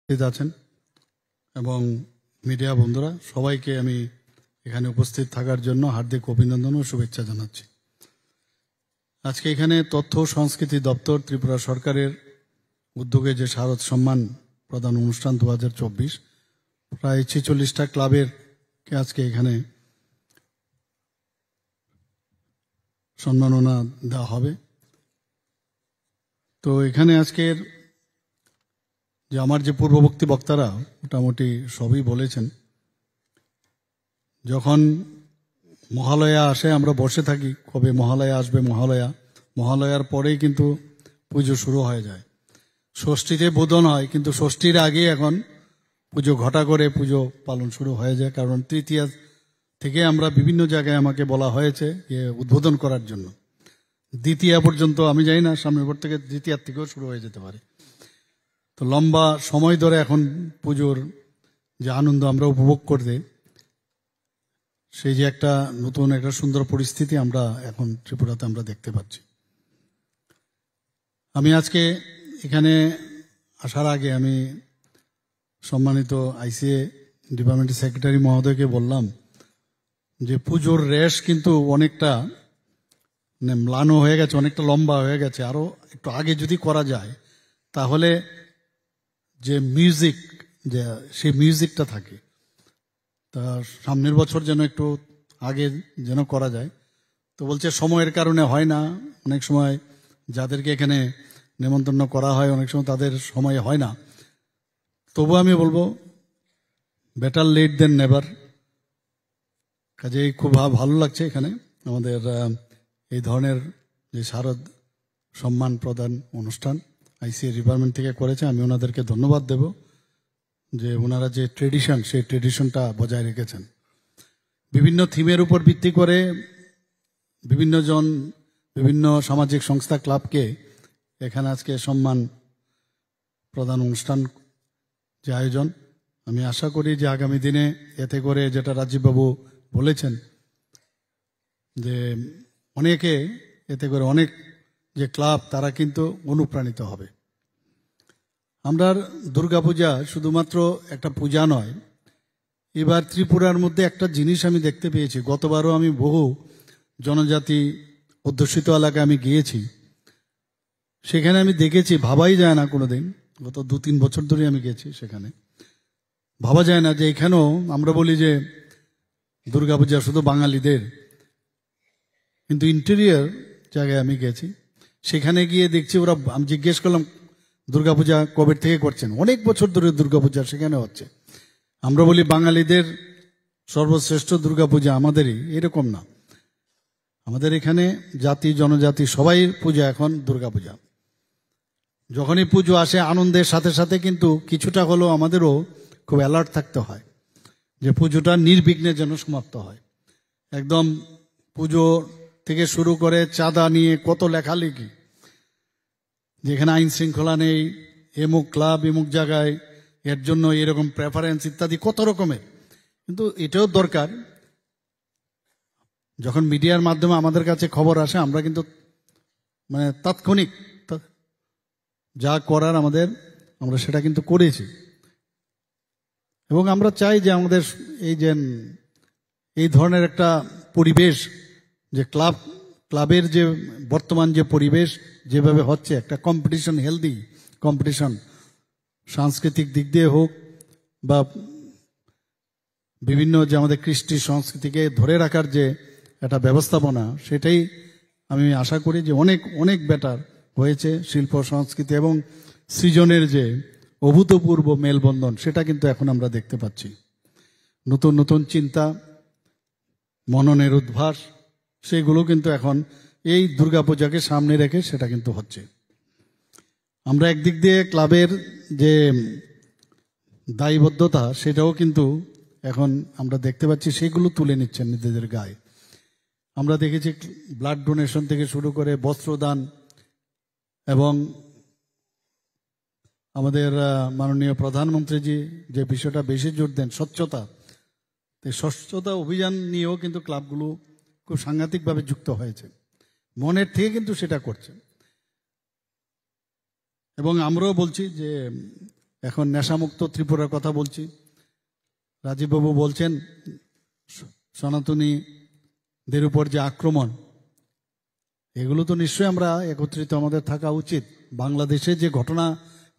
আছেন এবং মিডিয়া বন্ধুরা সবাইকে আমি এখানে উপস্থিত থাকার জন্য হার্দিক অভিনন্দন ও শুভেচ্ছা জানাচ্ছি। আজকে এখানে তথ্য ও সংস্কৃতি দপ্তর ত্রিপুরা সরকারের উদ্যোগে যে শারদ সম্মান প্রদান অনুষ্ঠান 2024 প্রায় 46টা ক্লাবের আজকে এখানে সম্মাননা দেওয়া হবে। তো এখানে আজকের যে আমার যে পূর্ববর্তী বক্তারা মোটামুটি সবই বলেছেন। যখন মহালয়া আসে আমরা বসে থাকি কবে মহালয়া আসবে, মহালয়ার পরেই কিন্তু পুজো শুরু হয়ে যায়। ষষ্ঠীতে বোধন হয়, কিন্তু ষষ্ঠীর আগে এখন পুজো ঘটা করে পুজো পালন শুরু হয়ে যায়, কারণ তৃতীয়া থেকে আমরা বিভিন্ন জায়গায় আমাকে বলা হয়েছে যে উদ্বোধন করার জন্য। দ্বিতীয়া পর্যন্ত আমি জানি না, সামনের পর থেকে দ্বিতীয়ার থেকেও শুরু হয়ে যেতে পারে। তো লম্বা সময় ধরে এখন পুজোর যে আনন্দ আমরা উপভোগ করতে, সেই যে একটা নতুন একটা সুন্দর পরিস্থিতি আমরা এখন ত্রিপুরাতে আমরা দেখতে পাচ্ছি। আমি আজকে এখানে আসার আগে আমি সম্মানিত আইসিএ ডিপার্টমেন্টের সেক্রেটারি মহোদয়কে বললাম যে পুজোর রেশ কিন্তু অনেকটা ম্লান হয়ে গেছে, অনেকটা লম্বা হয়ে গেছে। আরো একটু আগে যদি করা যায় তাহলে যে মিউজিক, যে সেই মিউজিকটা থাকে, তা সামনের বছর যেন একটু আগে যেন করা যায়। তো বলছে সময়ের কারণে হয় না, অনেক সময় যাদেরকে এখানে নেমন্তন্ন করা হয় অনেক সময় তাদের সময় হয় না। তবু আমি বলবো বেটার লেট দেন নেভার। কাজেই খুব ভালো লাগছে এখানে আমাদের এই ধরনের যে শারদ সম্মান প্রদান অনুষ্ঠান আইসিএ ডিপার্টমেন্ট থেকে করেছে। আমি ওনাদেরকে ধন্যবাদ দেব যে ওনারা যে ট্রেডিশন, সেই ট্রেডিশনটা বজায় রেখেছেন। বিভিন্ন থিমের উপর ভিত্তি করে বিভিন্ন সামাজিক সংস্থা ক্লাবকে এখানে আজকে সম্মান প্রদান অনুষ্ঠান যে আয়োজন, আমি আশা করি যে আগামী দিনে এতে করে যেটা রাজীববাবু বলেছেন যে অনেকে এতে করে অনেক যে ক্লাব তারা কিন্তু অনুপ্রাণিত হবে। আমরা দুর্গাপূজা শুধুমাত্র একটা পূজা নয়, এবার ত্রিপুরার মধ্যে একটা জিনিস আমি দেখতে পেয়েছি। গতবারও আমি বহু জনজাতি অধ্যুষিত এলাকায় আমি গিয়েছি, সেখানে আমি দেখেছি ভাবাই যায় না কোনোদিন, গত 2-3 বছর ধরে আমি গেছি সেখানে, ভাবা যায় না যে এখানেও আমরা বলি যে দুর্গাপূজা শুধু বাঙালিদের, কিন্তু ইন্টেরিয়র জায়গায় আমি গেছি, সেখানে গিয়ে দেখছি ওরা, আমি জিজ্ঞেস করলাম দুর্গাপূজা কবে থেকে করছেন, অনেক বছর ধরে দুর্গাপূজা সেখানে হচ্ছে। আমরা বলি বাঙালিদের সর্বশ্রেষ্ঠ দুর্গাপূজা আমাদেরই, এরকম না। আমাদের এখানে জাতি জনজাতি সবাই পূজা এখন দুর্গাপূজা। যখনই পুজো আসে আনন্দের সাথে সাথে কিন্তু কিছুটা হলেও আমাদেরও খুব অ্যালার্ট থাকতে হয় যে পুজোটা নির্বিঘ্নে যেন সমাপ্ত হয়। একদম পুজো থেকে শুরু করে চাঁদা নিয়ে কত লেখালেখি, যেখানে আইন শৃঙ্খলা নেই, এমুক ক্লাব এমুক জায়গায় এর জন্য এরকম প্রেফারেন্স ইত্যাদি কত রকমের। কিন্তু এটাও দরকার, যখন মিডিয়ার মাধ্যমে আমাদের কাছে খবর আসে আমরা কিন্তু মানে তাৎক্ষণিক যা করার আমরা সেটা কিন্তু করেছি। এবং আমরা চাই যে আমাদের এই ধরনের একটা পরিবেশ, যে ক্লাবের যে বর্তমান যে পরিবেশ যেভাবে হচ্ছে, একটা কম্পিটিশন, হেলদি কম্পিটিশন, সাংস্কৃতিক দিক দিয়ে হোক বা বিভিন্ন যে আমাদের কৃষ্টি সংস্কৃতিকে ধরে রাখার যে একটা ব্যবস্থাপনা, সেটাই আমি আশা করি যে অনেক অনেক বেটার হয়েছে। শিল্প সংস্কৃতি এবং সৃজনের যে অভূতপূর্ব মেলবন্ধন, সেটা কিন্তু এখন আমরা দেখতে পাচ্ছি। নতুন নতুন চিন্তা, মননের উদ্ভাস, সেগুলো কিন্তু এখন এই দুর্গাপূজাকে সামনে রেখে সেটা কিন্তু হচ্ছে। আমরা একদিক দিয়ে ক্লাবের যে দায়বদ্ধতা সেটাও কিন্তু এখন আমরা দেখতে পাচ্ছি, সেগুলো তুলে নিচ্ছেন নিজেদের গায়ে। আমরা দেখেছি ব্লাড ডোনেশন থেকে শুরু করে বস্ত্রদান, এবং আমাদের মাননীয় প্রধানমন্ত্রীজি যে বিষয়টা বেশি জোর দেন, স্বচ্ছতা অভিযান নিয়েও কিন্তু ক্লাবগুলো খুব সাংঘাতিকভাবে যুক্ত হয়েছে, মনের থেকে কিন্তু সেটা করছে। এবং আমরাও বলছি যে এখন নেশামুক্ত ত্রিপুরার কথা বলছি। রাজীববাবু বলছেন সনাতনীদের উপর যে আক্রমণ, এগুলো তো নিশ্চয়ই আমরা একত্রিত আমাদের থাকা উচিত। বাংলাদেশে যে ঘটনা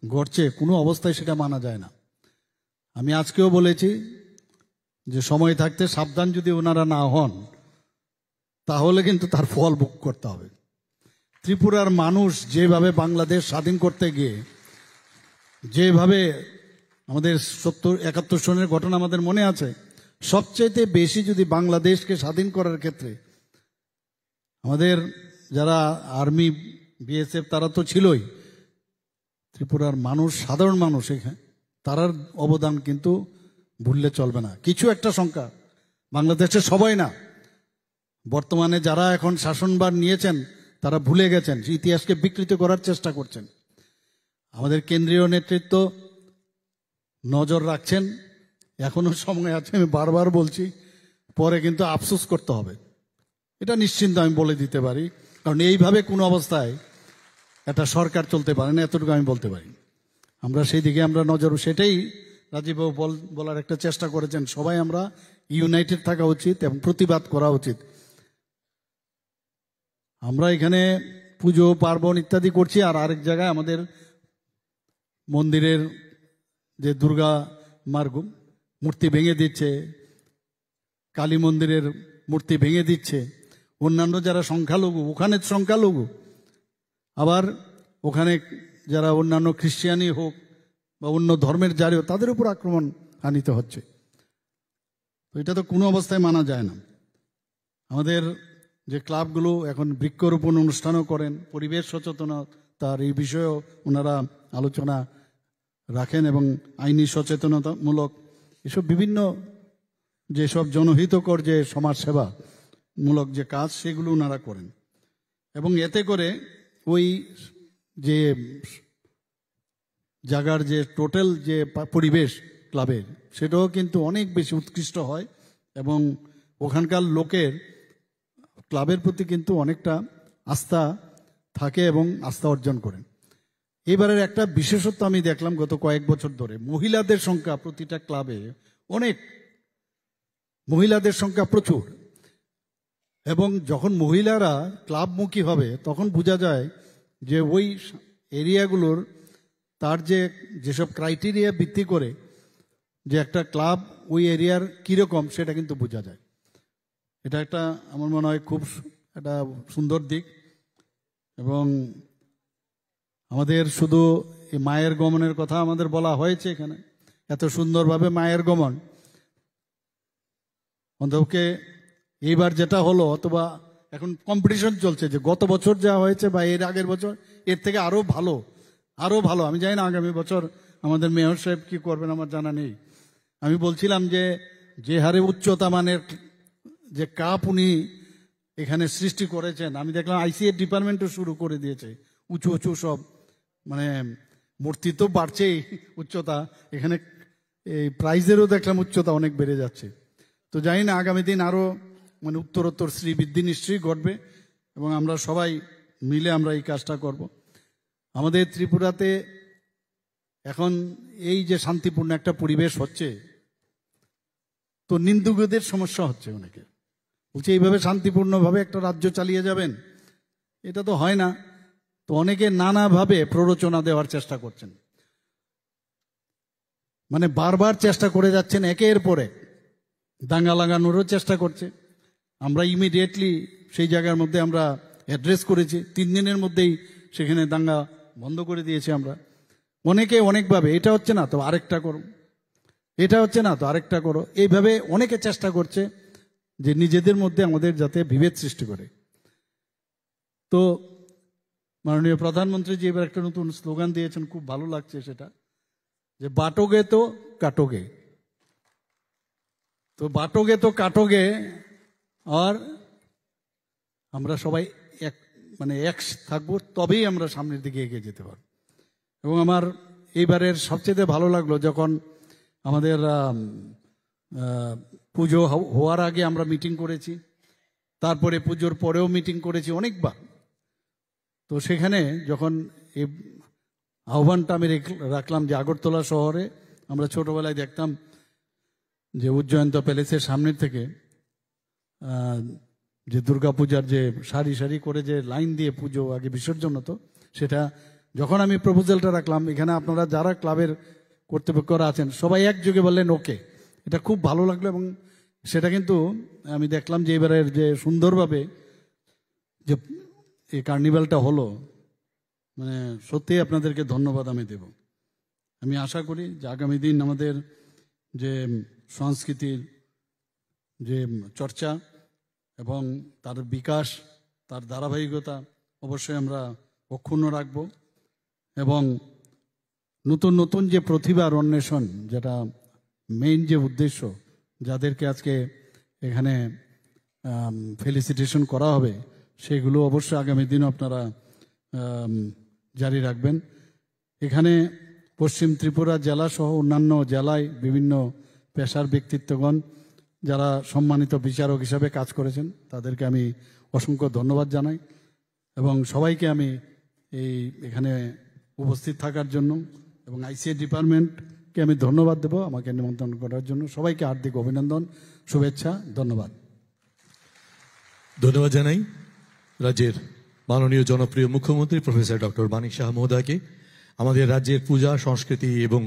ঘটছে কোনো অবস্থায় সেটা মানা যায় না। আমি আজকেও বলেছি যে সময় থাকতে সাবধান যদি ওনারা না হন তাহলে কিন্তু তার ফল ভোগ করতে হবে। ত্রিপুরার মানুষ যেভাবে বাংলাদেশ স্বাধীন করতে গিয়ে যেভাবে আমাদের 70-71 সনের ঘটনা আমাদের মনে আছে, সবচাইতে বেশি যদি বাংলাদেশকে স্বাধীন করার ক্ষেত্রে আমাদের যারা আর্মি বিএসএফ তারা তো ছিলই, ত্রিপুরার মানুষ সাধারণ মানুষ এখানে তারার অবদান কিন্তু ভুললে চলবে না। কিছু একটা সংখ্যা, বাংলাদেশের সবাই না, বর্তমানে যারা এখন শাসনভার নিয়েছেন তারা ভুলে গেছেন, ইতিহাসকে বিকৃত করার চেষ্টা করছেন। আমাদের কেন্দ্রীয় নেতৃত্ব নজর রাখছেন, এখনো সময় আছে, আমি বারবার বলছি, পরে কিন্তু আফসোস করতে হবে, এটা নিশ্চিন্ত আমি বলে দিতে পারি। কারণ এইভাবে কোনো অবস্থায় একটা সরকার চলতে পারে না, এতটুকু আমি বলতে পারি। আমরা সেই দিকে আমরা নজর, সেটাই রাজীববাবু বলার একটা চেষ্টা করেছেন, সবাই আমরা ইউনাইটেড থাকা উচিত এবং প্রতিবাদ করা উচিত। আমরা এখানে পুজো পার্বণ ইত্যাদি করছি, আর আরেক জায়গায় আমাদের মন্দিরের যে দুর্গা মার মূর্তি ভেঙে দিচ্ছে, কালী মন্দিরের মূর্তি ভেঙে দিচ্ছে, অন্যান্য যারা সংখ্যালঘু ওখানে সংখ্যালঘু, আবার ওখানে যারা অন্যান্য খ্রিস্টানই হোক বা অন্য ধর্মের যারা তাদের উপর আক্রমণ আনিতে হচ্ছে। তো এটা তো কোনো অবস্থায় মানা যায় না। আমাদের যে ক্লাবগুলো এখন বৃক্ষরোপণ অনুষ্ঠানও করেন, পরিবেশ সচেতনতার এই বিষয়েও ওনারা আলোচনা রাখেন এবং আইনি সচেতনতামূলক এসব বিভিন্ন যেসব জনহিতকর যে সমাজসেবা মূলক যে কাজ সেগুলো ওনারা করেন। এবং এতে করে ওই যে জায়গার যে টোটাল যে পরিবেশ ক্লাবের সেটাও কিন্তু অনেক বেশি উৎকৃষ্ট হয় এবং ওখানকার লোকের ক্লাবের প্রতি কিন্তু অনেকটা আস্থা থাকে এবং আস্থা অর্জন করেন। এবারের একটা বিশেষত্ব আমি দেখলাম গত কয়েক বছর ধরে, মহিলাদের সংখ্যা প্রতিটা ক্লাবে অনেক, মহিলাদের সংখ্যা প্রচুর। এবং যখন মহিলারা ক্লাবমুখী হবে তখন বোঝা যায় যে ওই এরিয়াগুলোর তার যেসব ক্রাইটেরিয়া ভিত্তি করে যে একটা ক্লাব ওই এরিয়ার কীরকম সেটা কিন্তু বোঝা যায়। এটা একটা আমার মনে হয় খুব একটা সুন্দর দিক। এবং আমাদের শুধু এই মায়ের গমনের কথা আমাদের বলা হয়েছে এখানে, এত সুন্দরভাবে মায়ের গমন, অন্তকে এইবার যেটা হলো, অথবা এখন কম্পিটিশন চলছে যে গত বছর যা হয়েছে বা এর আগের বছর এর থেকে আরো ভালো, আরো ভালো। আমি জানি না আগামী বছর আমাদের মেয়র সাহেব কি করবেন আমার জানা নেই। আমি বলছিলাম যে হারে উচ্চতা মানের যে কাপ উনি এখানে সৃষ্টি করেছেন, আমি দেখলাম আইসিএ ডিপার্টমেন্টও শুরু করে দিয়েছে উঁচু উঁচু সব, মানে মূর্তি তো বাড়ছেই উচ্চতা, এখানে এই প্রাইজেরও দেখলাম উচ্চতা অনেক বেড়ে যাচ্ছে। তো জানি না আগামী দিন আরো মানে উত্তরোত্তর শ্রীবৃদ্ধি নিশ্চয়ই ঘটবে এবং আমরা সবাই মিলে আমরা এই কাজটা করব। আমাদের ত্রিপুরাতে এখন এই যে শান্তিপূর্ণ একটা পরিবেশ হচ্ছে, তো নিন্দুকদের সমস্যা হচ্ছে, অনেকে বলছে এইভাবে শান্তিপূর্ণভাবে একটা রাজ্য চালিয়ে যাবেন, এটা তো হয় না। তো অনেকে নানাভাবে প্ররোচনা দেওয়ার চেষ্টা করছেন, মানে বারবার চেষ্টা করে যাচ্ছেন, একের পরে দাঙ্গা লাগানোরও চেষ্টা করছে। আমরা ইমিডিয়েটলি সেই জায়গার মধ্যে আমরা অ্যাড্রেস করেছি, 3 দিনের মধ্যেই সেখানে দাঙ্গা বন্ধ করে দিয়েছি আমরা। অনেকে অনেকভাবে, এটা হচ্ছে না তো আরেকটা করো, এটা হচ্ছে না তো আরেকটা করো, এইভাবে অনেকে চেষ্টা করছে যে নিজেদের মধ্যে আমাদের যাতে বিভেদ সৃষ্টি করে। তো মাননীয় প্রধানমন্ত্রী যে এবার একটা নতুন স্লোগান দিয়েছেন, খুব ভালো লাগছে সেটা, যে বাটোগে তো কাটোগে। তো বাটোগে তো কাটোগে, আর আমরা সবাই এক থাকবো, তবেই আমরা সামনের দিকে এগিয়ে যেতে পারবো। এবং আমার এইবারের সবচেয়ে ভালো লাগলো যখন আমাদের পুজো হওয়ার আগে আমরা মিটিং করেছি, তারপরে পুজোর পরেও মিটিং করেছি অনেকবার। তো সেখানে যখন আহ্বানটা আমি রাখলাম যে আগরতলা শহরে আমরা ছোটবেলায় দেখতাম যে উজ্জয়ন্ত প্যালেসের সামনের থেকে যে দুর্গাপূজার যে সারি সারি করে যে লাইন দিয়ে পুজো আগে বিসর্জন হতো, সেটা যখন আমি প্রপোজালটা রাখলাম এখানে আপনারা যারা ক্লাবের কর্তৃপক্ষরা আছেন সবাই একযোগে বললেন ওকে। এটা খুব ভালো লাগলো এবং সেটা কিন্তু আমি দেখলাম যে এবারের যে সুন্দরভাবে যে এই কার্নিভালটা হলো, মানে সত্যি আপনাদেরকে ধন্যবাদ আমি দেব। আমি আশা করি যে আগামী দিন আমাদের যে সংস্কৃতির যে চর্চা এবং তার বিকাশ, তার ধারাবাহিকতা অবশ্যই আমরা অক্ষুণ্ণ রাখব এবং নতুন নতুন যে প্রতিভার অন্বেষণ, যেটা মেইন যে উদ্দেশ্য, যাদেরকে আজকে এখানে ফেলিসিটেশন করা হবে, সেগুলো অবশ্যই আগামী দিন আপনারা জারি রাখবেন। এখানে পশ্চিম ত্রিপুরা জেলা সহ অন্যান্য জেলায় বিভিন্ন পেশার ব্যক্তিত্বগণ যারা সম্মানিত বিচারক হিসাবে কাজ করেছেন তাদেরকে আমি অসংখ্য ধন্যবাদ জানাই এবং সবাইকে আমি এখানে উপস্থিত থাকার জন্য এবং আইসিএ ডিপার্টমেন্টকে আমি ধন্যবাদ দেব আমাকে নিমন্ত্রণ করার জন্য। সবাইকে হার্দিক অভিনন্দন, শুভেচ্ছা, ধন্যবাদ। ধন্যবাদ জানাই রাজ্যের মাননীয় জনপ্রিয় মুখ্যমন্ত্রী প্রফেসর ডক্টর মানিক সাহা মহোদয়কে। আমাদের রাজ্যের পূজা, সংস্কৃতি এবং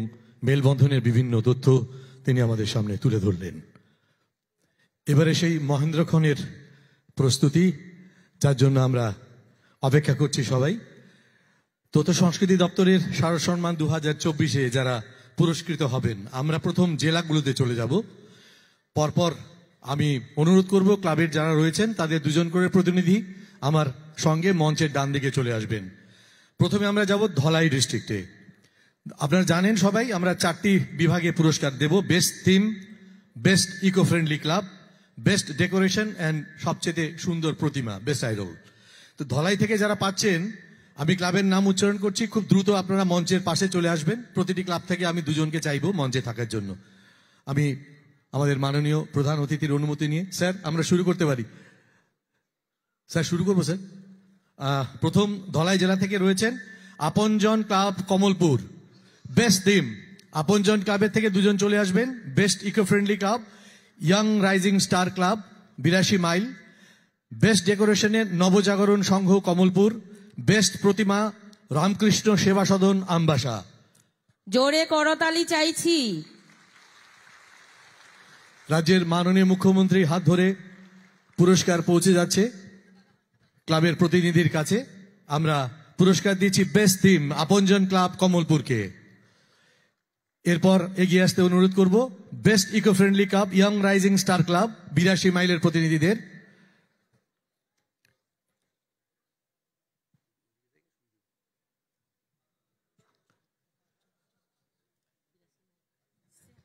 মেলবন্ধনের বিভিন্ন তথ্য তিনি আমাদের সামনে তুলে ধরলেন। এবারে সেই মহেন্দ্রক্ষণের প্রস্তুতি, যার জন্য আমরা অপেক্ষা করছি সবাই। তথ্য সংস্কৃতি দপ্তরের শারদ সম্মান 2024-এ যারা পুরস্কৃত হবেন, আমরা প্রথম জেলাগুলোতে চলে যাব। পরপর আমি অনুরোধ করব ক্লাবের যারা রয়েছেন তাদের দুজন করে প্রতিনিধি আমার সঙ্গে মঞ্চের ডান দিকে চলে আসবেন। প্রথমে আমরা যাব ধলাই ডিস্ট্রিক্টে। আপনারা জানেন সবাই আমরা 4টি বিভাগে পুরস্কার দেব: best theme, best eco friendly club, best decoration and সবচেয়ে সুন্দর প্রতিমা, বেস্ট আইডল। তো ধলাই থেকে যারা পাচ্ছেন, আমি ক্লাবের নাম উচ্চারণ করছি, খুব দ্রুত আপনারা মঞ্চের পাশে চলে আসবেন। প্রতিটি ক্লাব থেকে আমি দুজনকে চাইবো মঞ্চে থাকার জন্য। আমি আমাদের মাননীয় প্রধান অতিথির অনুমতি নিয়ে, স্যার আমরা শুরু করতে পারি? স্যার শুরু করবো স্যার। প্রথম ধলাই জেলা থেকে রয়েছেন আপনজন ক্লাব কমলপুর, বেস্ট থিম। আপনজন ক্লাবের থেকে দুজন চলে আসবেন। Best eco friendly club young rising star club 82 mile. Best ডেকোরেশনের নবজাগরণ সংঘ কমলপুর। বেস্ট প্রতিমা রামকৃষ্ণ সেবা সদন আমবাসা। জোরে করতালি চাইছি। রাজ্যের মাননীয় মুখ্যমন্ত্রী হাত ধরে পুরস্কার পৌঁছে যাচ্ছে ক্লাবের প্রতিনিধির কাছে। আমরা পুরস্কার দিচ্ছি বেস্ট থিম আপনজন ক্লাব কমলপুরকে। এরপর এগিয়ে আসতে অনুরোধ করব best eco friendly club young rising star club 82 মাইলের প্রতিনিধিদের।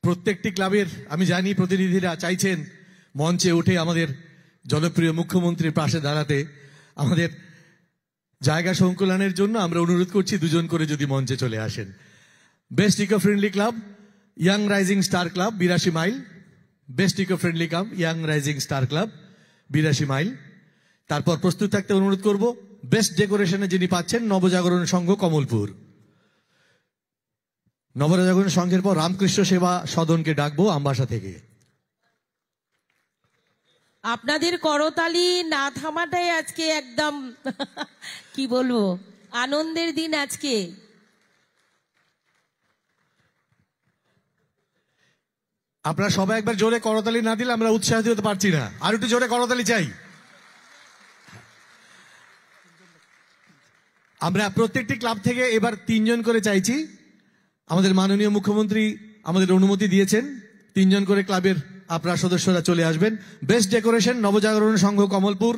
প্রত্যেকটি ক্লাবের আমি জানি প্রতিনিধিরা চাইছেন মঞ্চে উঠে আমাদের জনপ্রিয় মুখ্যমন্ত্রীর পাশে দাঁড়াতে। আমাদের জায়গা সংকুলনের জন্য আমরা অনুরোধ করছি দুজন করে যদি মঞ্চে চলে আসেন। Best eco friendly club young rising star club 82 mile. Best eco friendly club young rising star club 82 mile. তারপর প্রস্তুত থাকতে অনুরোধ করব বেস্ট ডেকোরেশনে যিনি পাচ্ছেন নবজাগরণ সংঘ কমলপুর। নবজাগরণ সংঘের পর রামকৃষ্ণ সেবা সদনকে ডাকবো আমবাসা থেকে। আপনাদের করতালি না থামাটাই আজকে একদম কি বলবো, আনন্দের দিন আজকে। আপনারা সবাই একবার জোরে করতালি না দিলে আমরা উৎসাহিত হতে পারছি না। আর একটু জোরে করতালি চাই। আমরা প্রত্যেকটি ক্লাব থেকে এবার 3 জন করে চাইছি। আমাদের মাননীয় মুখ্যমন্ত্রী আমাদের অনুমতি দিয়েছেন 3 জন করে ক্লাবের আপনারা সদস্যরা চলে আসবেন। বেস্ট ডেকোরেশন নবজাগরণ সংঘ কমলপুর,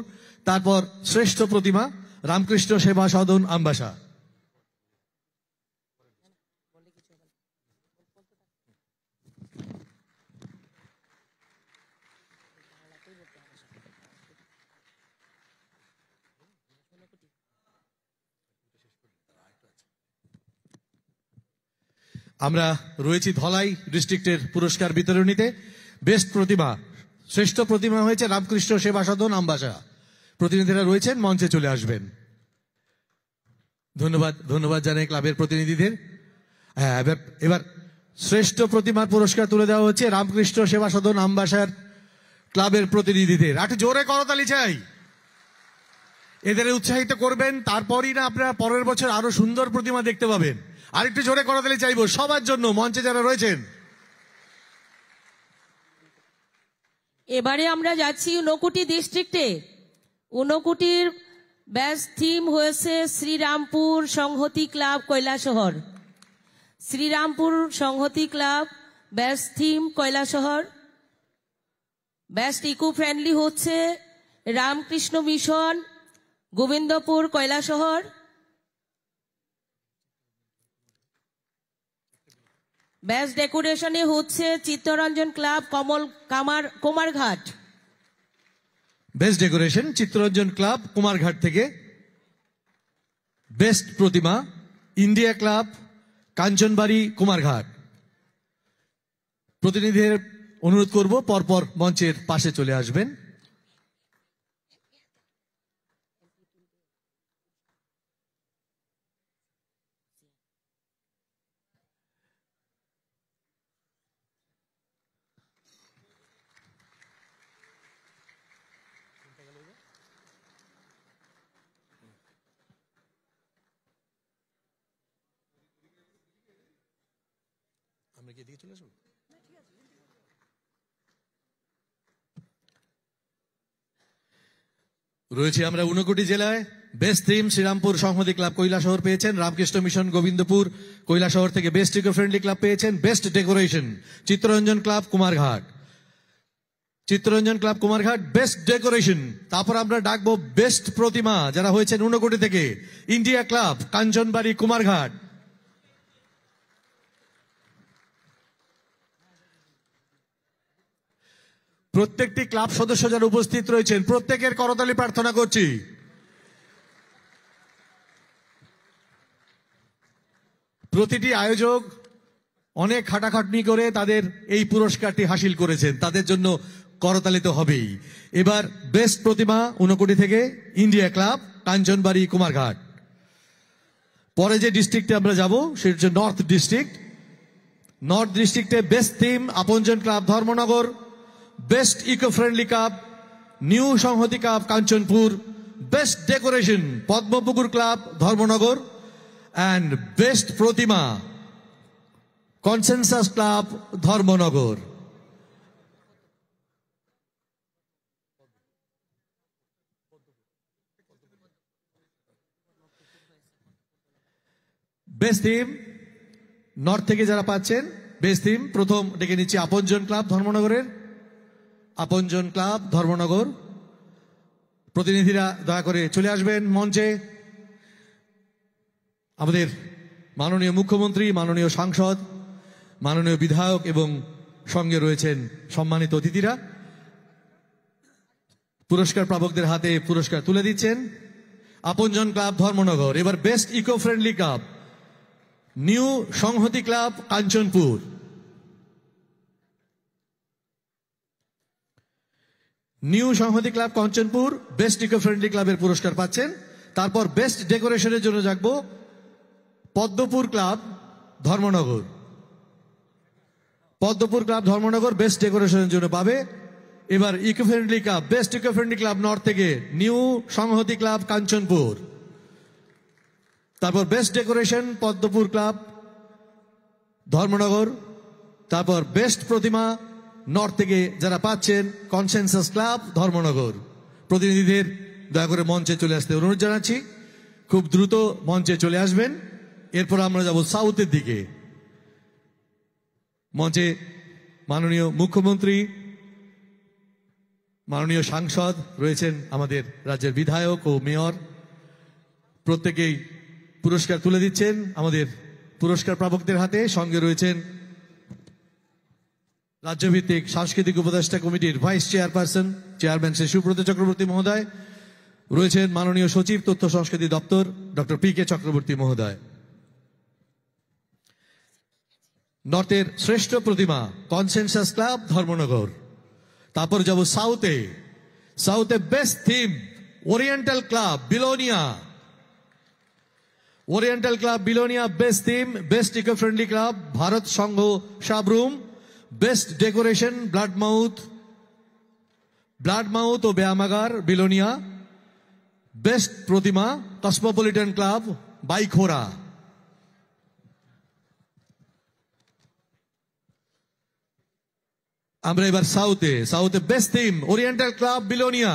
তারপর শ্রেষ্ঠ প্রতিমা রামকৃষ্ণ সেবা সদন আমবাসা। আমরা রয়েছি ধলাই ডিস্ট্রিক্টের পুরস্কার বিতরণীতে। বেস্ট প্রতিমা, শ্রেষ্ঠ প্রতিমা হয়েছে রামকৃষ্ণ সেবা সদন আমবাসা। প্রতিনিধিরা রয়েছেন, মঞ্চে চলে আসবেন। ধন্যবাদ, ধন্যবাদ জানাই ক্লাবের প্রতিনিধিদের। হ্যাঁ, এবার শ্রেষ্ঠ প্রতিমার পুরস্কার তুলে দেওয়া হচ্ছে রামকৃষ্ণ সেবা সদন আমবাসার ক্লাবের প্রতিনিধিদের। একটু জোরে করতালি চাই, এদের উৎসাহিত করবেন, তারপরই না আপনারা পরের বছর আরো সুন্দর প্রতিমা দেখতে পাবেন। আর একটু জোরে করতালি চাইবো সবার জন্য, মঞ্চে যারা রয়েছেন। এবারে আমরা যাচ্ছি ঊনকোটি ডিস্ট্রিক্টে। ঊনকোটির ব্যাস থিম হয়েছে Serampore Sanghati club Kailashahar. Serampore Sanghati club best theme Kailashahar. Best eco friendly হচ্ছে রামকৃষ্ণ মিশন গোবিন্দপুর কৈলাসহর। বেস্ট ডেকোরেশনে হচ্ছে Chittaranjan club Kumarghat. Best decoration Chittaranjan club Kumarghat থেকে। বেস্ট প্রতিমা ইন্ডিয়া ক্লাব কাঞ্চনবাড়ি কুমারঘাট। প্রতিনিধিদের অনুরোধ করব পরপর মঞ্চের পাশে চলে আসবেন। আমরা কি এদিকে চলে আসবো? রয়েছে আমরা ঊনকোটি জেলায়। Best theme Serampore Sanghati club Kailashahar পেয়েছেন। রামকৃষ্ণ মিশন গোবিন্দপুর কৈলাসহর থেকে বেস্ট ইকো ফ্রেন্ডলি ক্লাব পেয়েছেন। Best decoration Chittaranjan club Kumarghat. Chittaranjan club Kumarghat best decoration. তারপর আমরা ডাকবো বেস্ট প্রতিমা যারা হয়েছেন ঊনকোটি থেকে ইন্ডিয়া ক্লাব কাঞ্চনবাড়ি কুমারঘাট। প্রত্যেকটি ক্লাব সদস্য যারা উপস্থিত রয়েছেন প্রত্যেকের করতালি প্রার্থনা করছি। প্রতিটি আয়োজক অনেক খাটাখাটনি করে তাদের এই পুরস্কারটি হাসিল করেছেন, তাদের জন্য করতালি তো হবেই। এবার বেস্ট প্রতিমা ঊনকোটি থেকে ইন্ডিয়া ক্লাব কাঞ্চনবাড়ি কুমারঘাট। পরে যে ডিস্ট্রিক্টে আমরা যাব সেটা হচ্ছে নর্থ ডিস্ট্রিক্ট। নর্থ ডিস্ট্রিক্টে best theme Apanjan club Dharmanagar. Best eco friendly club new Sanghati club Kanchanpur. Best decoration Padmapukur club Dharmanagar. And best প্রতিমা consensus club Dharmanagar. Best theme north থেকে যারা পাচ্ছেন বেস্ট থিম, প্রথম ডেকে নিচ্ছি আপনজন ক্লাব ধর্মনগরের। আপনজন ক্লাব ধর্মনগর প্রতিনিধিরা দয়া করে চলে আসবেন মঞ্চে। আমাদের মাননীয় মুখ্যমন্ত্রী, মাননীয় সাংসদ, মাননীয় বিধায়ক এবং সঙ্গে রয়েছেন সম্মানিত অতিথিরা পুরস্কার প্রাপকদের হাতে পুরস্কার তুলে দিচ্ছেন। আপনজন ক্লাব ধর্মনগর। এবার best eco friendly club new Sanghati club Kanchanpur. New Sanghati club Kanchanpur best eco friendly ক্লাবের পুরস্কার পাচ্ছেন। তারপর বেস্ট ডেকোরেশনের জন্য যাকবো Padmapur club Dharmanagar. Padmapur club Dharmanagar best ডেকোরেশনের জন্য পাবে। এবার eco friendly club best eco friendly club north থেকে নিউ সংহতি ক্লাব কাঞ্চনপুর। তারপর best decoration Padmapur club Dharmanagar. তারপর বেস্ট প্রতিমা নর্থ থেকে যারা পাচ্ছেন কনসেনসাস ক্লাব ধর্মনগর। প্রতিনিধিদের দয়া করে মঞ্চে চলে আসতে অনুরোধ জানাচ্ছি, খুব দ্রুত মঞ্চে চলে আসবেন। এরপর আমরা যাব সাউথের দিকে। মঞ্চে মাননীয় মুখ্যমন্ত্রী, মাননীয় সাংসদ রয়েছেন, আমাদের রাজ্যের বিধায়ক ও মেয়র প্রত্যেকেই পুরস্কার তুলে দিচ্ছেন আমাদের পুরস্কার প্রাপকদের হাতে। সঙ্গে রয়েছেন রাজ্যভিত্তিক সাংস্কৃতিক উপদেষ্টা কমিটির vice chairperson chairman Shri Subrata Chakraborty মহোদয়। রয়েছেন মাননীয় সচিব তথ্য সংস্কৃতি দপ্তর ডক্টর পি.কে চক্রবর্তী মহোদয়। নর্থের শ্রেষ্ঠ প্রতিমা কনসেনসাস ক্লাব ধর্মনগর। তারপর যাব সাউথে। সাউথে best theme oriental club Belonia. Oriental club Belonia best theme, best eco friendly club Bharat Sangha Sabroom, best decoration blood mouth ও ব্যায়ামাগার বিলোনিয়া, বেস্ট প্রতিমা কসমোপলিটন ক্লাব বাইখোরা। আমরা এবার সাউথে best theme oriental club Belonia.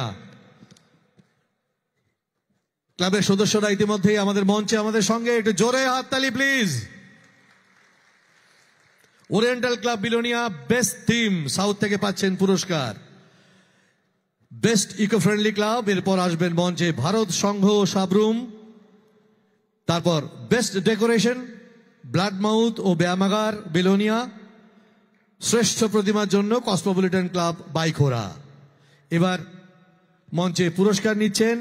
ক্লাবের সদস্যরা ইতিমধ্যেই আমাদের মঞ্চে আমাদের সঙ্গে, একটু জোরে হাততালি please. Oriental club Belonia best theme south থেকে পাচ্ছেন পুরস্কার। বেস্ট ইকো ফ্রেন্ডলি ক্লাব, এরপর আসবেন মঞ্চে ভারত সংঘ সাবরুম। তারপর বেস্ট ডেকোরেশন ব্লাড মাউথ ও ব্যায়ামাগার বিলোনিয়া। শ্রেষ্ঠ প্রতিমার জন্য কসমোপলিটন ক্লাব বাইখোরা। এবার মঞ্চে পুরস্কার নিচ্ছেন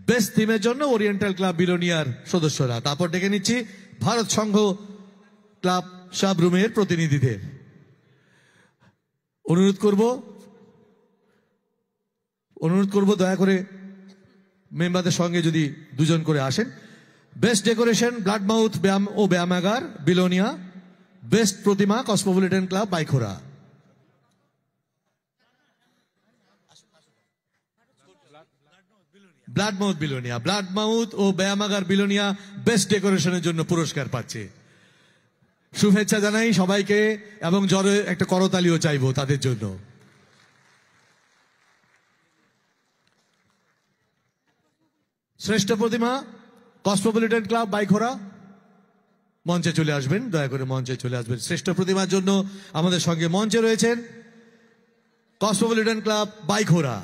বেস্ট থিমের জন্য ওরিয়েন্টাল ক্লাব বিলোনিয়ার সদস্যরা। তারপর ডেকে নিচ্ছি ভারত সংঘ ক্লাব সাবরুমের প্রতিনিধিদের। অনুরোধ করব দয়া করে মেম্বারদের সঙ্গে যদি দুজন করে আসেন। বেস্ট ডেকোরেশন ব্লাড মাউথ ও ব্যায়ামাগার বিলোনিয়া, বেস্ট প্রতিমা cosmopolitan club Baikhora. Blood mouth ও ব্যায়ামাগার বিলোনিয়া বেস্ট ডেকোরেশনের জন্য পুরস্কার পাচ্ছে। শুভেচ্ছা জানাই সবাইকে এবং জোরে একটা করতালিও চাইবো তাদের জন্য। শ্রেষ্ঠ প্রতিমা কসমোপলিটন ক্লাব বাইখোরা, মঞ্চে চলে আসবেন, দয়া করে মঞ্চে চলে আসবেন। শ্রেষ্ঠ প্রতিমার জন্য আমাদের সঙ্গে মঞ্চে রয়েছেন কসমোপলিটন ক্লাব বাইখোরা।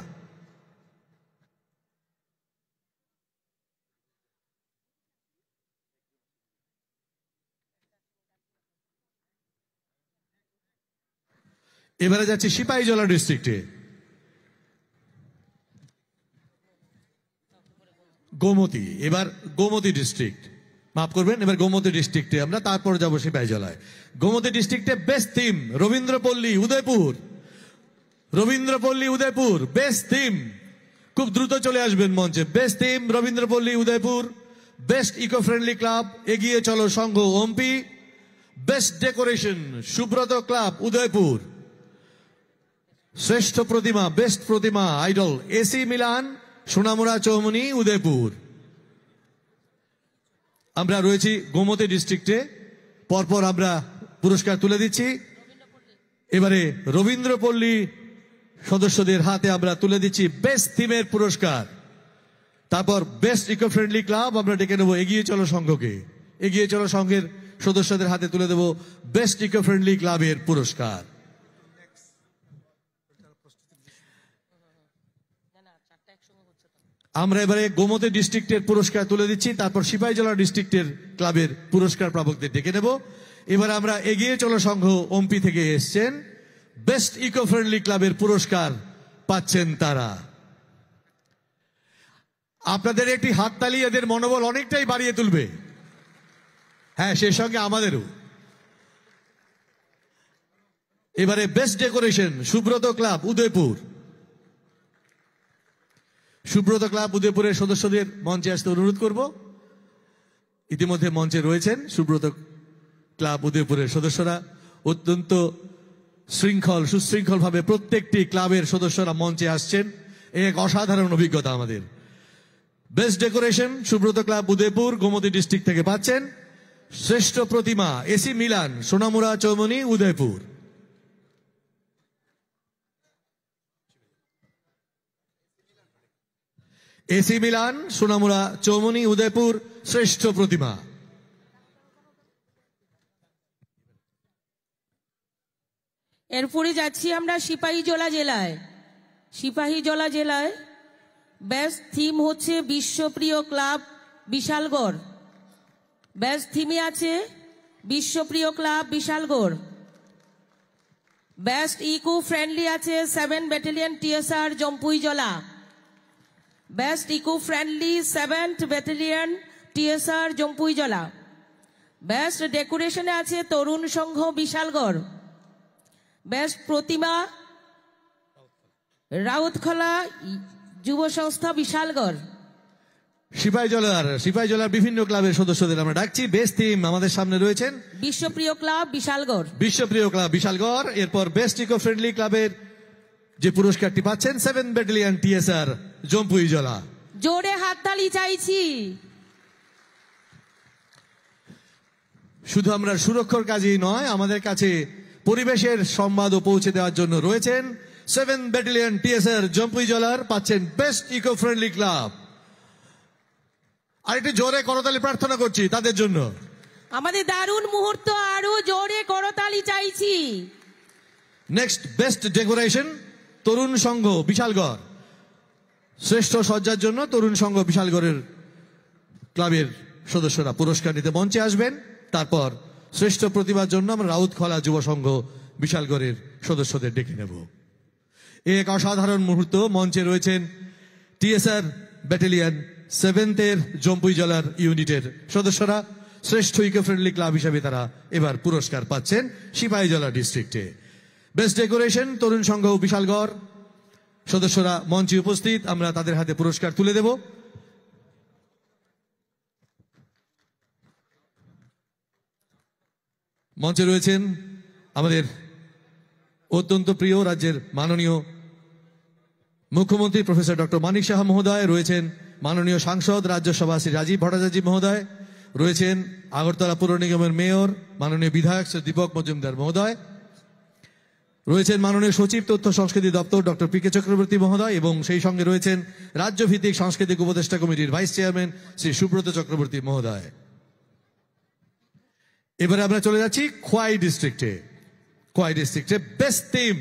এবারে যাচ্ছি সিপাহীজলা ডিস্ট্রিক্টে। গোমতী ডিস্ট্রিক্ট, মাফ করবেন, এবার গোমতী ডিস্ট্রিক্টে আমরা, তারপর যাবো সিপাহীজলায়। Gomati district best theme Rabindrapalli Udaipur best theme. খুব দ্রুত চলে আসবেন মঞ্চে। Best theme Rabindrapalli Udaipur. Best eco friendly club Egiye Chalo Sangha Ompi. Best decoration Subrata club Udaipur. শ্রেষ্ঠ প্রতিমা বেস্ট প্রতিমা আইডল এসি মিলান সোনামুড়া চৌমনি উদয়পুর। আমরা রয়েছি গোমতী ডিস্ট্রিক্টে, পরপর আমরা পুরস্কার তুলে দিচ্ছি। এবারে রবীন্দ্রপল্লী সদস্যদের হাতে আমরা তুলে দিচ্ছি বেস্ট থিমের পুরস্কার। তারপর বেস্ট ইকো ফ্রেন্ডলি ক্লাব আমরা ডেকে নেব এগিয়ে চলো সংঘকে। এগিয়ে চলো সংঘের সদস্যদের হাতে তুলে দেব বেস্ট ইকো ফ্রেন্ডলি ক্লাবের পুরস্কার। আমরা এবারে গোমতী ডিস্ট্রিক্টের পুরস্কার তুলে দিচ্ছি, তারপর সিপাহীজলা ডিস্ট্রিক্টের ক্লাবের পুরস্কার প্রাপকদের ডেকে নেব। এবার আমরা এগিয়ে চলো সংঘ ওমপি থেকে এসছেন, বেস্ট ইকো ফ্রেন্ডলি ক্লাবের পুরস্কার পাচ্ছেন তারা। আপনাদের একটি হাততালি এদের মনোবল অনেকটাই বাড়িয়ে তুলবে। হ্যাঁ, সেই সঙ্গে আমাদেরও। এবারে best decoration Subrata club Udaipur. Subrata club উদয়পুরের সদস্যদের মঞ্চে আসতে অনুরোধ করব। ইতিমধ্যে মঞ্চে রয়েছেন সুব্রত ক্লাব উদয়পুরের সদস্যরা। অত্যন্ত সুশৃঙ্খল ভাবে প্রত্যেকটি ক্লাবের সদস্যরা মঞ্চে আসছেন, এক অসাধারণ অভিজ্ঞতা আমাদের। Best decoration Subrata club Udaipur Gomati district থেকে পাচ্ছেন। শ্রেষ্ঠ প্রতিমা এসি মিলান সোনামুড়া চৌমনি উদয়পুর। এসি মিলান সোনামুড়া চৌমনি উদয়পুর শ্রেষ্ঠ প্রতিমা। এরপরে যাচ্ছি আমরা সিপাহীজলা জেলায়। বেস্ট থিম হচ্ছে বিশ্বপ্রিয় ক্লাব বিশালগড়। বেস্ট থিমে আছে Bishwapriya club Bishalgarh. Best eco friendly আছে 7 battalion TSR Jampuijala. Best eco friendly 7th battalion TSR Jampuijala. Best ডেকোরেশনে আছে তরুণ সংঘ বিশালগড়। বেস্ট প্রতিমা রাউতখলা যুব সংস্থা বিশালগড়। সিপাহীজলার বিভিন্ন ক্লাবের সদস্যদের আমরা ডাকছি। বেস্ট টিম আমাদের সামনে রয়েছেন বিশ্বপ্রিয় ক্লাব বিশালগড়। বিশালগড়। এরপর বেস্ট ইকো ফ্রেন্ডলি ক্লাবের যে পুরস্কারটি পাচ্ছেন 7 ব্যাটালিয়ন TSR জম্পুইজলা। জোরে হাততালি চাইছি। শুধু আমরা সুরক্ষার কাজেই নয়, আমাদের কাছে পরিবেশের সংবাদও পৌঁছে দেওয়ার জন্য রয়েছেন 7 ব্যাটালিয়ন TSR জম্পুইজলার, পাচ্ছেন বেস্ট ইকো ফ্রেন্ডলি ক্লাব। আর একটু জোরে করতালি প্রার্থনা করছি তাদের জন্য। আমাদের দারুণ মুহূর্ত, আরো জোরে করতালি চাইছি। নেক্সট বেস্ট ডেকোরেশন তরুণ সংঘ বিশালগড়। শ্রেষ্ঠ সজ্জার জন্য তরুণ সংঘ বিশালগড়ের ক্লাবের সদস্যরা পুরস্কার নিতে মঞ্চে আসবেন। তারপর শ্রেষ্ঠ প্রতিভার জন্য আমরা রাউতখলা যুব সংঘ বিশালগড়ের সদস্যদের ডেকে নেব। এক অসাধারণ মুহূর্ত। মঞ্চে রয়েছেন TSR ব্যাটালিয়ন 7th জম্পুইজলার ইউনিটের সদস্যরা। শ্রেষ্ঠ ইকো ফ্রেন্ডলি ক্লাব হিসেবে তারা এবার পুরস্কার পাচ্ছেন সিপাহীজলা ডিস্ট্রিক্টে। বেস্ট ডেকোরেশন তরুণ সংঘ বিশালগড় সদস্যরা মঞ্চে উপস্থিত, আমরা তাদের হাতে পুরস্কার তুলে দেব। মঞ্চে রয়েছেন আমাদের অত্যন্ত প্রিয় রাজ্যের মাননীয় মুখ্যমন্ত্রী প্রফেসর ডক্টর মানিক সাহা মহোদয়, রয়েছেন মাননীয় সাংসদ রাজ্যসভা শ্রী রাজীব ভট্টাচার্য মহোদয়, রয়েছেন আগরতলা পৌর নিগমের মেয়র মাননীয় বিধায়ক শ্রী দীপক মজুমদার মহোদয়, রয়েছেন মাননীয় সচিব তথ্য সংস্কৃতি দপ্তর ডক্টর PK চক্রবর্তী মহোদয়, এবং সেই সঙ্গে রয়েছেন রাজ্যভিত্তিক সাংস্কৃতিক উপদেষ্টা কমিটির ভাইস চেয়ারম্যান শ্রী সুব্রত চক্রবর্তী মহোদয়। এবারে আমরা চলে যাচ্ছি খোয়াই ডিস্ট্রিক্টে। বেস্ট টিম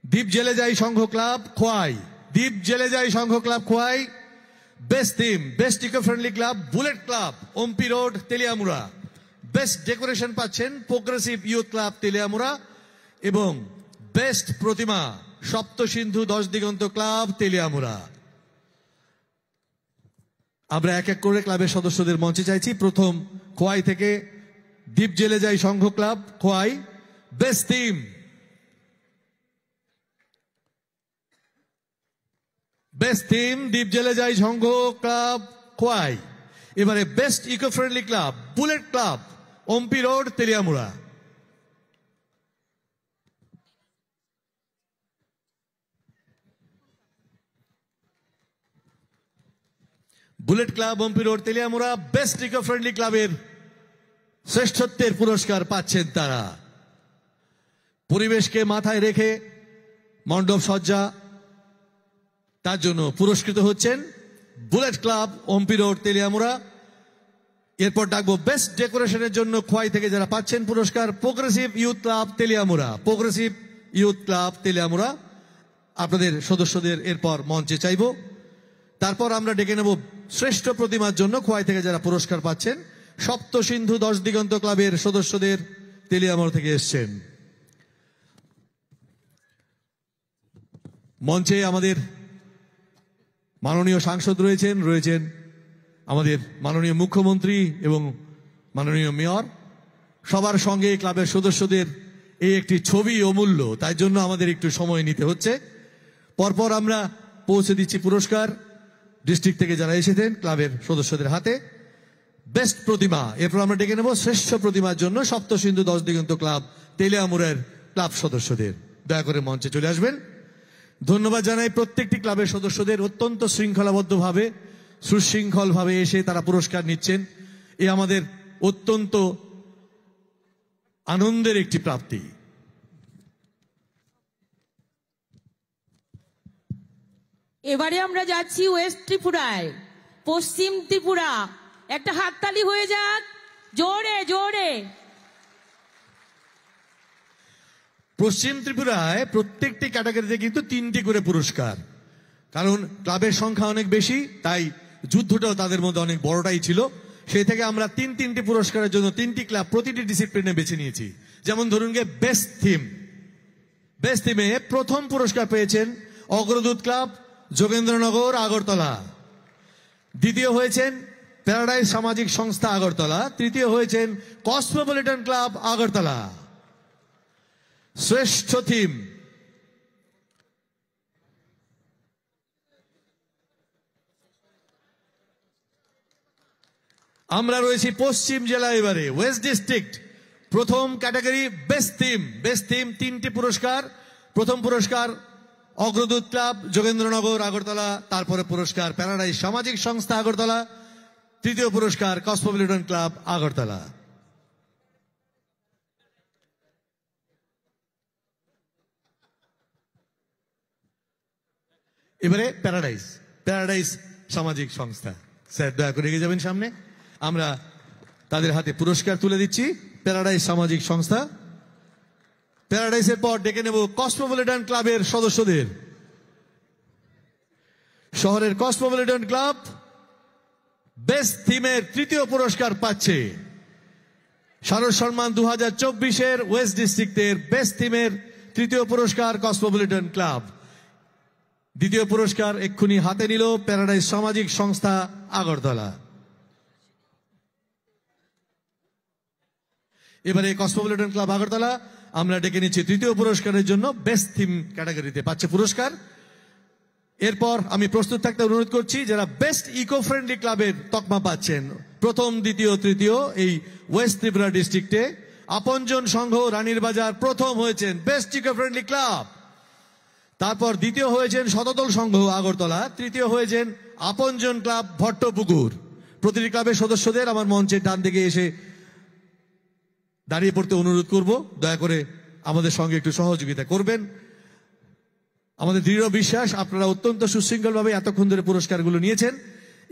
দ্বীপ জেলে যাই Sangha club Khowai. Best theme best eco friendly club bullet club Ompi road Teliamura. Best decoration পাচ্ছেন প্রোগ্রেসিভ ইউথ ক্লাব তেলিয়ামুড়া, এবং বেস্ট প্রতিমা সপ্তসিন্ধু 10 দিগন্ত ক্লাব তেলিয়ামুড়া। আমরা এক এক করে ক্লাবের সদস্যদের মঞ্চে চাইছি। প্রথম খোয়াই থেকে দ্বীপ জেলে যাই Sangha club Khowai. Best theme দ্বীপ জেলে যাই সংঘ ক্লাব খোয়াই। এবারে best eco friendly club bullet club Ompi road Teliamura. Bullet club Ompi road Teliamura best eco friendly ক্লাবের শ্রেষ্ঠত্বের পুরস্কার পাচ্ছেন তারা। পরিবেশকে মাথায় রেখে মণ্ডপ সজ্জা, তার জন্য পুরস্কৃত হচ্ছেন bullet club Ompi road Teliamura. এরপর ডাকবো বেস্ট ডেকোরেশনের জন্য খোয়াই থেকে যারা পাচ্ছেন পুরস্কার প্রোগ্রেসিভ ইউথ ক্লাব তেলিয়ামুড়া। আপনাদের সদস্যদের এরপর মঞ্চে চাইব। তারপর আমরা ডেকে নেব শ্রেষ্ঠ প্রতিমার জন্য খোয়াই থেকে যারা পুরস্কার পাচ্ছেন সপ্তসিন্ধু 10 দিগন্ত ক্লাবের সদস্যদের তেলিয়ামুড়া থেকে এসছেন। মঞ্চে আমাদের মাননীয় সাংসদ রয়েছেন আমাদের মাননীয় মুখ্যমন্ত্রী এবং মাননীয় মেয়র। সবার সঙ্গে ক্লাবের সদস্যদের এই একটি ছবি অমূল্য, তাই জন্য আমাদের একটু সময় নিতে হচ্ছে। পরপর আমরা পৌঁছে দিচ্ছি পুরস্কার ডিস্ট্রিক্ট থেকে যারা এসেছেন ক্লাবের সদস্যদের হাতে। বেস্ট প্রতিমা, এরপর আমরা ডেকে নেব শ্রেষ্ঠ প্রতিমার জন্য সপ্তসিন্ধু 10 দিগন্ত ক্লাব তেলিয়ামুড়ার ক্লাব সদস্যদের। দয়া করে মঞ্চে চলে আসবেন। ধন্যবাদ জানাই প্রত্যেকটি ক্লাবের সদস্যদের, অত্যন্ত শৃঙ্খলাবদ্ধভাবে সুশৃঙ্খলভাবে এসে তারা পুরস্কার নিচ্ছেন। এ আমাদের অত্যন্ত আনন্দের একটি প্রাপ্তি। এবারে আমরা যাচ্ছি ওয়েস্ট ত্রিপুরায়, পশ্চিম ত্রিপুরা। একটা হাততালি হয়ে যাক জোরে জোরে। পশ্চিম ত্রিপুরায় প্রত্যেকটি ক্যাটাগরিতে কিন্তু 3টি করে পুরস্কার, কারণ ক্লাবের সংখ্যা অনেক বেশি, তাই যুদ্ধটাও তাদের মধ্যে অনেক বড়টাই ছিল। সেই থেকে আমরা 3টি পুরস্কারের জন্য 3টি ক্লাব প্রতিটি ডিসিপ্লিনে বেছে নিয়েছি। যেমন ধরুন গিয়ে বেস্ট থিমে প্রথম পুরস্কার পেয়েছেন অগ্রদূত ক্লাব যোগেন্দ্রনগর আগরতলা, দ্বিতীয় হয়েছেন প্যারাডাইস সামাজিক সংস্থা আগরতলা, তৃতীয় হয়েছেন কসমোপলিটন ক্লাব আগরতলা। শ্রেষ্ঠ থিম আমরা রয়েছি পশ্চিম জেলা। এবারে ওয়েস্ট ডিস্ট্রিক্ট প্রথম ক্যাটাগরি বেস্ট থিম 3টি পুরস্কার। প্রথম পুরস্কার অগ্রদূত ক্লাব যোগেন্দ্রনগর আগরতলা, তারপরে পুরস্কার প্যারাডাইস সামাজিক সংস্থা আগরতলা, তৃতীয় পুরস্কার কসমোপলিটন ক্লাব আগরতলা। এবারে প্যারাডাইস সামাজিক সংস্থা। স্যার দয়া করে এগিয়ে যাবেন সামনে। আমরা তাদের হাতে পুরস্কার তুলে দিচ্ছি। প্যারাডাইস সামাজিক সংস্থা। প্যারাডাইসের পর ডেকে নেব কসমোপলিটন ক্লাবের সদস্যদের। শহরের কসমোপলিটন ক্লাব বেস্ট থিমের তৃতীয় পুরস্কার পাচ্ছে। শারদ সম্মান 2024-এর ওয়েস্ট ডিস্ট্রিক্টের বেস্ট থিমের তৃতীয় পুরস্কার কসমোপলিটন ক্লাব। দ্বিতীয় পুরস্কার এক্ষুনি হাতে নিল প্যারাডাইস সামাজিক সংস্থা আগরতলা। এবারে কসমোপলিটন ক্লাব আগরতলা আমরা ডেকে নিচ্ছি তৃতীয় পুরস্কারের জন্য। বেস্ট থিম ক্যাটাগরিতে পাচ্ছে পুরস্কার। এরপর আমি প্রস্তুত থাকতে অনুরোধ করছি যারা বেস্ট ইকো ফ্রেন্ডলি ক্লাবের তকমা পাচ্ছেন প্রথম, দ্বিতীয়, তৃতীয় এই ওয়েস্ট ত্রিপুরা ডিস্ট্রিক্টে। আপনজন সংঘ রানীর বাজার প্রথম হয়েছেন বেস্ট ইকো ফ্রেন্ডলি ক্লাব। তারপর দ্বিতীয় হয়েছেন শতদল সংঘ আগরতলা, তৃতীয় হয়েছেন আপনজন ক্লাব ভট্টপুকুর। প্রতিটি ক্লাবের সদস্যদের আমার মঞ্চের ডান দিকে এসে দাঁড়িয়ে পড়তে অনুরোধ করব। দয়া করে আমাদের সঙ্গে একটু সহযোগিতা করবেন। আমাদের দৃঢ় বিশ্বাস আপনারা অত্যন্ত সুশৃঙ্খলভাবে এতক্ষণ ধরে পুরস্কারগুলো নিয়েছেন,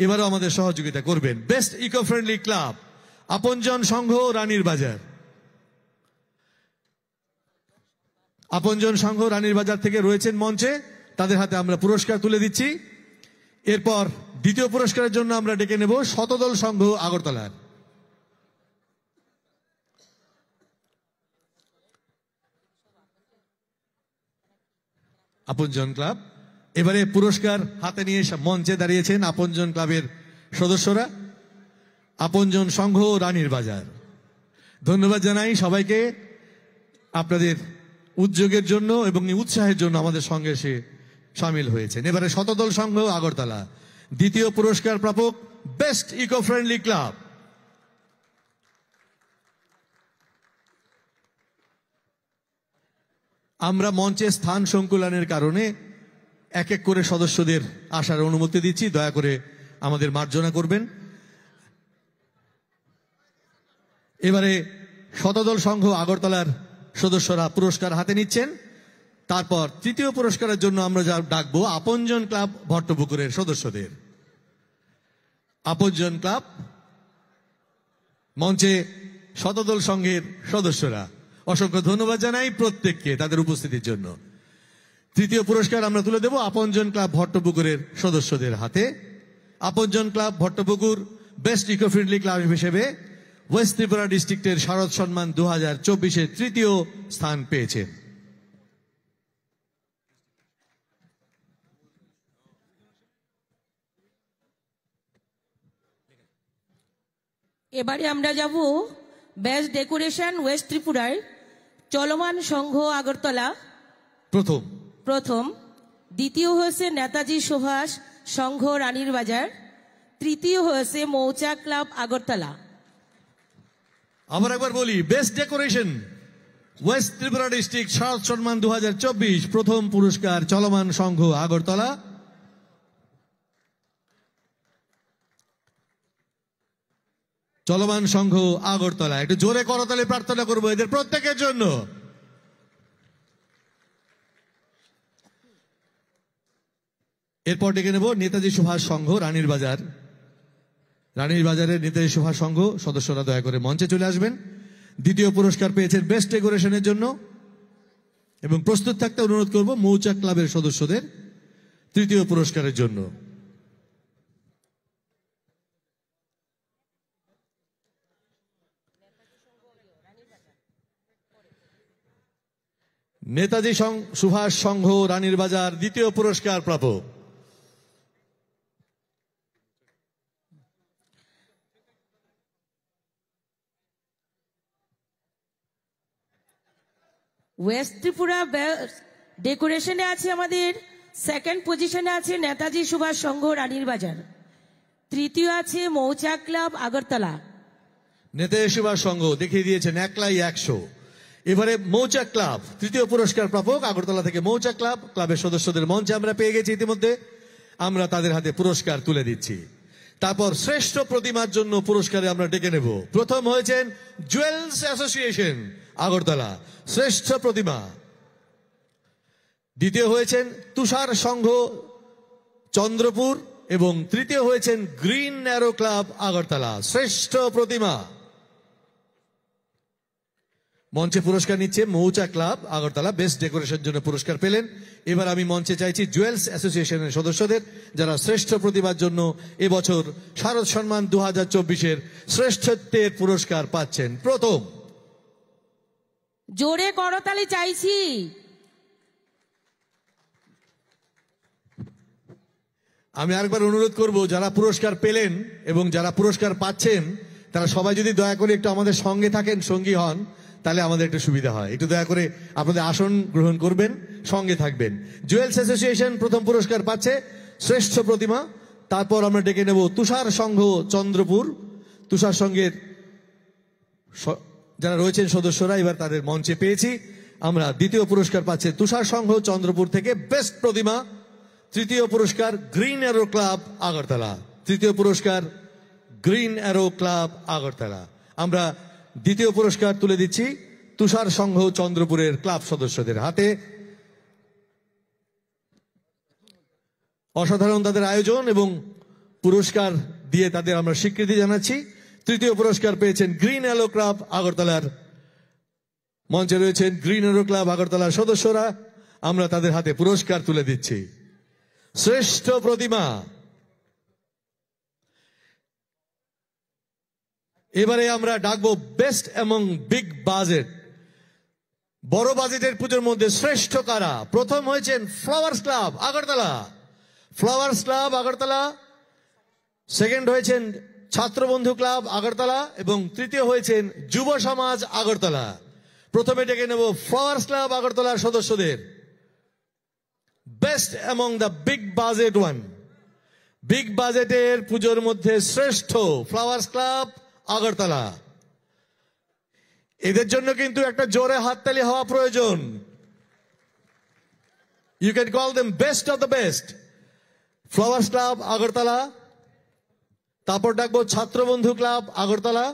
এবারও আমাদের সহযোগিতা করবেন। বেস্ট ইকো ফ্রেন্ডলি ক্লাব আপনজন সংঘ রানীর বাজার। আপনজন সংঘ রানীর বাজার থেকে রয়েছেন মঞ্চে, তাদের হাতে আমরা পুরস্কার তুলে দিচ্ছি। এরপর দ্বিতীয় পুরস্কারের জন্য আমরা ডেকে নেব শতদল সংঘ আগরতলার। আপনজন ক্লাব এবারে পুরস্কার হাতে নিয়ে মঞ্চে দাঁড়িয়েছেন আপনজন ক্লাবের সদস্যরা, আপনজন সংঘ রানীর বাজার। ধন্যবাদ জানাই সবাইকে আপনাদের উদ্যোগের জন্য এবং উৎসাহের জন্য আমাদের সঙ্গে এসে সামিল হয়েছেন। এবারে শতদল সংঘ আগরতলা দ্বিতীয় পুরস্কার প্রাপক বেস্ট ইকো ফ্রেন্ডলি ক্লাব। আমরা মঞ্চে স্থান সংকুলনের কারণে এক এক করে সদস্যদের আসার অনুমতি দিচ্ছি, দয়া করে আমাদের মার্জনা করবেন। এবারে শতদল সংঘ আগরতলার সদস্যরা পুরস্কার হাতে নিচ্ছেন। তারপর তৃতীয় পুরস্কারের জন্য আমরা যা ডাকবো আপনজন ক্লাব ভট্টপুকুরের সদস্যদের। আপনজন ক্লাব মঞ্চে শতদল সংঘের সদস্যরা, অসংখ্য ধন্যবাদ জানাই প্রত্যেককে তাদের উপস্থিতির জন্য। তৃতীয় পুরস্কার আমরা তুলে দেব আপনজন ক্লাব ভট্টপুকুরের সদস্যদের হাতে। Apanjan club Bhattapukur best eco friendly club হিসেবে ওয়েস্ট ত্রিপুরা ডিস্ট্রিক্টের শারদ সম্মান 2024-এর তৃতীয় স্থান পেয়েছেন। এবারে আমরা যাব বেস্ট ডেকোরেশন ওয়েস্ট ত্রিপুরায় চলমান সংঘ আগরতলা প্রথম, দ্বিতীয় হয়েছে নেতাজি সুভাষ সংঘ রানীর বাজার, তৃতীয় হয়েছে মৌচাক ক্লাব আগরতলা। আবার একবার বলি, best decoration west Tripura district Sharad Samman 2024 প্রথম পুরস্কার চলমান সংঘ আগরতলা। চলমান সংঘ আগরতলা একটু জোরে করতালি প্রার্থনা করবো এদের প্রত্যেকের জন্য। এরপর ডেকে নেব নেতাজি সুভাষ সংঘ রানীর বাজার। রানীর বাজারের নেতাজি সুভাষ সংঘ সদস্যরা দয়া করে মঞ্চে চলে আসবেন। দ্বিতীয় পুরস্কার পেয়েছেন বেস্ট ডেকোরেশনের জন্য এবং প্রস্তুত থাকতে অনুরোধ করব মৌচাক ক্লাবের সদস্যদের তৃতীয় পুরস্কারের জন্য। নেতাজি সুভাষ সংঘ রানীর বাজার দ্বিতীয় পুরস্কার প্রাপক। ওয়েস্ট ত্রিপুরা ডেকোরেশনে আছে আমাদের সেকেন্ড পজিশনে আছে নেতাজি সুভাষ সংঘ রানীর বাজার, তৃতীয় আছে মৌচাক ক্লাব আগরতলা। নেতাজি সেবা সংঘ দেখিয়ে দিয়েছেন 1,00,000 এবারে মৌচাক ক্লাব তৃতীয় পুরস্কার প্রাপক আগরতলা থেকে মৌচাক ক্লাব ক্লাবের সদস্যদের মঞ্চে আমরা পেয়ে গেছি ইতিমধ্যে। আমরা তাদের হাতে পুরস্কার তুলে দিচ্ছি। তারপর শ্রেষ্ঠ প্রতিমার জন্য পুরস্কারে আমরা ডেকে নেব। প্রথম হয়েছেন জুয়েলস অ্যাসোসিয়েশন আগরতলা, শ্রেষ্ঠ প্রতিমা। দ্বিতীয় হয়েছেন তুষার সংঘ চন্দ্রপুর এবং তৃতীয় হয়েছেন গ্রিন অ্যারো ক্লাব আগরতলা, শ্রেষ্ঠ প্রতিমা। মঞ্চে পুরস্কার নিচ্ছে মৌচাক ক্লাব আগরতলা, বেস্ট ডেকোরেশন জন্য পুরস্কার পেলেন। এবার আমি মঞ্চে চাইছি জুয়েলস অ্যাসোসিয়েশনের সদস্যদের, যারা শ্রেষ্ঠ প্রতিভার জন্য এবছর শারদ সম্মান 2024-এর শ্রেষ্ঠত্বের পুরস্কার পাচ্ছেন। প্রথম, জোরে করতালি চাইছি। আমি আরেকবার অনুরোধ করব, যারা পুরস্কার পেলেন এবং যারা পুরস্কার পাচ্ছেন তারা সবাই যদি দয়া করে একটু আমাদের সঙ্গে থাকেন, সঙ্গী হন, তাহলে আমাদের একটু সুবিধা হয়। একটু দয়া করে আপনাদের আসন গ্রহণ করবেন, সঙ্গে থাকবেন। জুয়েলস অ্যাসোসিয়েশন প্রথম পুরস্কার পাচ্ছে, শ্রেষ্ঠ প্রতিমা। তারপর আমরা ডেকে নেব তুষার সংঘ চন্দ্রপুর। তুষার সংঘের যারা রয়েছেন সদস্যরা, এবার তাদের মঞ্চে পেয়েছি আমরা। দ্বিতীয় পুরস্কার পাচ্ছে তুষার সংঘ চন্দ্রপুর থেকে বেস্ট প্রতিমা। তৃতীয় পুরস্কার গ্রিন অ্যারো ক্লাব আগরতলা, তৃতীয় পুরস্কার গ্রিন অ্যারো ক্লাব আগরতলা। আমরা দ্বিতীয় পুরস্কার তুলে দিচ্ছি তুষার সংঘ চন্দ্রপুরের ক্লাব সদস্যদের হাতে। অসাধারণ তাদের আয়োজন এবং পুরস্কার দিয়ে তাদের আমরা স্বীকৃতি জানাচ্ছি। তৃতীয় পুরস্কার পেয়েছেন গ্রিন অ্যারো ক্লাব আগরতলার, মঞ্চে রয়েছেন গ্রিন অ্যারো ক্লাব আগরতলার সদস্যরা। আমরা তাদের হাতে পুরস্কার তুলে দিচ্ছি। শ্রেষ্ঠ প্রতিমা, এবারে আমরা ডাকবো বেস্ট এবং বিগ বাজেট, বড় বাজেটের পুজোর মধ্যে শ্রেষ্ঠ কারা। প্রথম হয়েছেন flowers club Agartala, flowers club Agartala. Second হয়েছেন ছাত্রবন্ধু ক্লাব আগরতলা এবং তৃতীয় হয়েছেন যুব সমাজ আগরতলা। প্রথমে ডেকে নেব ফ্লাওয়ার্স ক্লাব আগরতলার সদস্যদের। Best among the big budget one, big বাজেটের পুজোর মধ্যে শ্রেষ্ঠ ফ্লাওয়ার্স ক্লাব আগরতলা। এদের জন্য কিন্তু একটা জোরে হাততালি হওয়া প্রয়োজন। You can call them best of the best, flowers club Agartala. তারপর ডাকবো ছাত্রবন্ধু ক্লাব আগরতলা।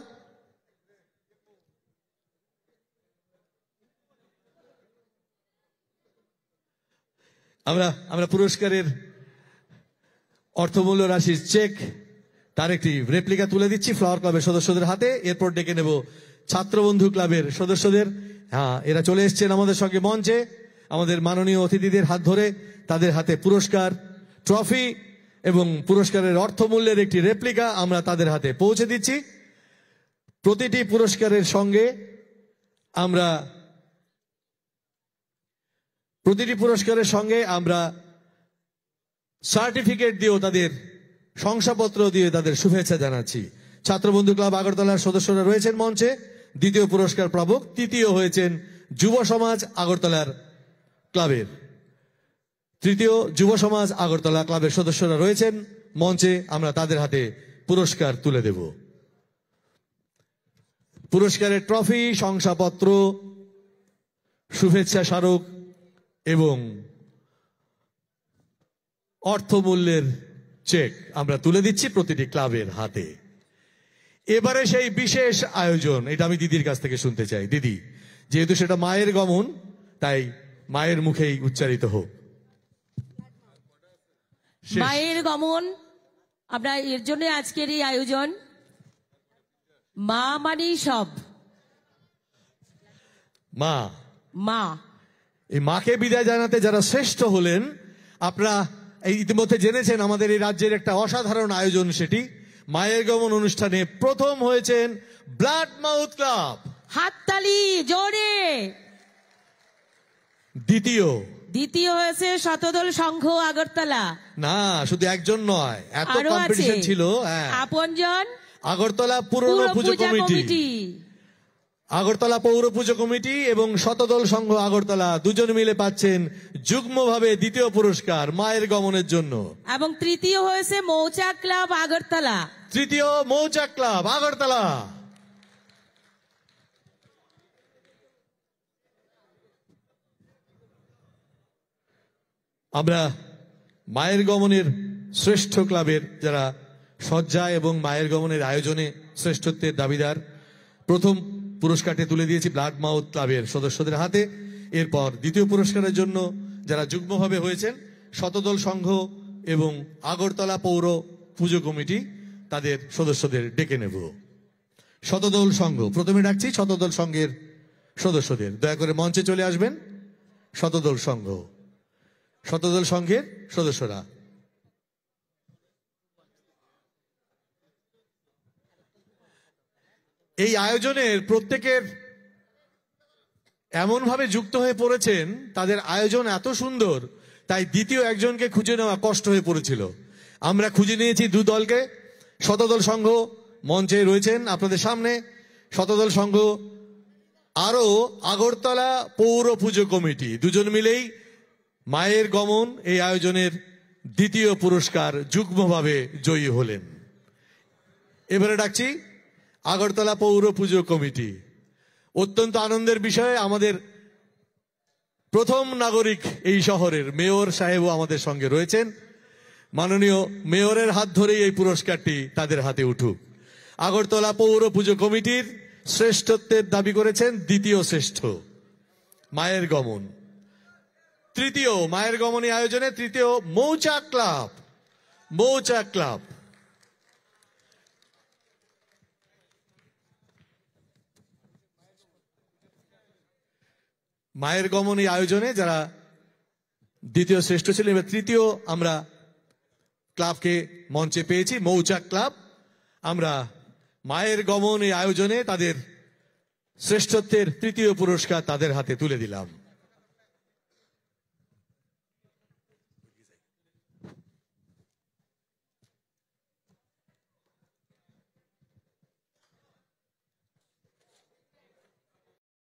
আমরা পুরস্কারের অর্থমূল্য রাশির চেক, তার একটি রেপ্লিকা তুলে দিচ্ছি ফ্লাওয়ার ক্লাবের সদস্যদের হাতে। এরপর ডেকে নেব ছাত্রবন্ধু ক্লাবের সদস্যদের। হ্যাঁ, এরা চলে এসছেন আমাদের সঙ্গে মঞ্চে। আমাদের মাননীয় অতিথিদের হাত ধরে তাদের হাতে পুরস্কার, ট্রফি এবং পুরস্কারের অর্থমূল্যের একটি রেপ্লিকা আমরা তাদের হাতে পৌঁছে দিচ্ছি। প্রতিটি পুরস্কারের সঙ্গে আমরা সার্টিফিকেট দিয়েও, তাদের শংসাপত্র দিয়ে তাদের শুভেচ্ছা জানাচ্ছি। ছাত্রবন্ধু ক্লাব আগরতলার সদস্যরা রয়েছেন মঞ্চে, দ্বিতীয় পুরস্কার প্রাপক। তৃতীয় হয়েছেন যুব সমাজ আগরতলার ক্লাবের, তৃতীয় যুব সমাজ আগরতলা ক্লাবের সদস্যরা রয়েছেন মঞ্চে। আমরা তাদের হাতে পুরস্কার তুলে দেব। পুরস্কারের ট্রফি, শংসাপত্র, শুভেচ্ছা স্মারক এবং অর্থমূল্যের চেক আমরা তুলে দিচ্ছি প্রতিটি ক্লাবের হাতে। এবারে সেই বিশেষ আয়োজন, এটা আমি দিদির কাছ থেকে শুনতে চাই। দিদি, যেহেতু সেটা মায়ের গমন, তাই মায়ের মুখেই উচ্চারিত হোক। মায়ের গমন, আমরা এর জন্য আজকের এই আয়োজন। মা মানে সব, মা, মা। এই মাকে বিদায় জানাতে যারা শ্রেষ্ঠ হলেন, আপনারা এই ইতিমধ্যে জেনেছেন আমাদের এই রাজ্যের একটা অসাধারণ আয়োজন, সেটি মায়ের গমন অনুষ্ঠানে প্রথম হয়েছেন ব্লাড মাউথ ক্লাব, হাততালি জোরে। দ্বিতীয় হয়েছে শতদল সংঘ আগরতলা। না, শুধু একজন নয়, এত আরো কম্পিটিশন আছে। ছিল। আপনজন আগরতলা পুরনো পুজো কমিটি। আগরতলা পৌর পুজো কমিটি এবং শতদল সংঘ আগরতলা দুজন মিলে পাচ্ছেন যুগ্মভাবে দ্বিতীয় পুরস্কার মায়ের গমনের জন্য। এবং তৃতীয় হয়েছে মৌচাক ক্লাব আগরতলা। তৃতীয় মৌচাক ক্লাব আগরতলা। আমরা মায়ের গমনের শ্রেষ্ঠ ক্লাবের যারা সজ্জা এবং মায়ের গমনের আয়োজনে শ্রেষ্ঠত্বের দাবিদার, প্রথম পুরস্কারটি তুলে দিয়েছি ব্লাড মাউথ ক্লাবের সদস্যদের হাতে। এরপর দ্বিতীয় পুরস্কারের জন্য যারা যুগ্মভাবে হয়েছেন শতদল সংঘ এবং আগরতলা পৌর পুজো কমিটি, তাদের সদস্যদের ডেকে নেব। শতদল সংঘ প্রথমে ডাকছি, শতদল সংঘের সদস্যদের দয়া করে মঞ্চে চলে আসবেন। শতদল সংঘ, শতদল সংঘের সদস্যরা। এই আয়োজনের প্রত্যেকের এমন ভাবে যুক্ত হয়ে পড়েছেন, তাদের আয়োজন এত সুন্দর, তাই দ্বিতীয় একজনকে খুঁজে নেওয়া কষ্ট হয়ে পড়েছিল। আমরা খুঁজে নিয়েছি দু দলকে। শতদল সংঘ মঞ্চে রয়েছেন আপনাদের সামনে। শতদল সংঘ আরো আগরতলা পৌর পুজো কমিটি দুজন মিলেই মায়ের গমন এই আয়োজনের দ্বিতীয় পুরস্কার যুগ্মভাবে জয়ী হলেন। এবারে ডাকছি আগরতলা পৌর পুজো কমিটি। অত্যন্ত আনন্দের বিষয়, আমাদের প্রথম নাগরিক এই শহরের মেয়র সাহেবও আমাদের সঙ্গে রয়েছেন। মাননীয় মেয়রের হাত ধরেই এই পুরস্কারটি তাদের হাতে উঠুক। আগরতলা পৌর পুজো কমিটির শ্রেষ্ঠত্বের দাবি করেছেন দ্বিতীয় শ্রেষ্ঠ মায়ের গমন। তৃতীয় মায়ের গমনী আয়োজনে তৃতীয় মৌচাক ক্লাব। মৌচাক ক্লাব মায়ের গমনী আয়োজনে যারা দ্বিতীয় শ্রেষ্ঠ ছিলেন। এবার তৃতীয় আমরা ক্লাবকে মঞ্চে পেয়েছি, মৌচাক ক্লাব। আমরা মায়ের গমন এই আয়োজনে তাদের শ্রেষ্ঠত্বের তৃতীয় পুরস্কার তাদের হাতে তুলে দিলাম।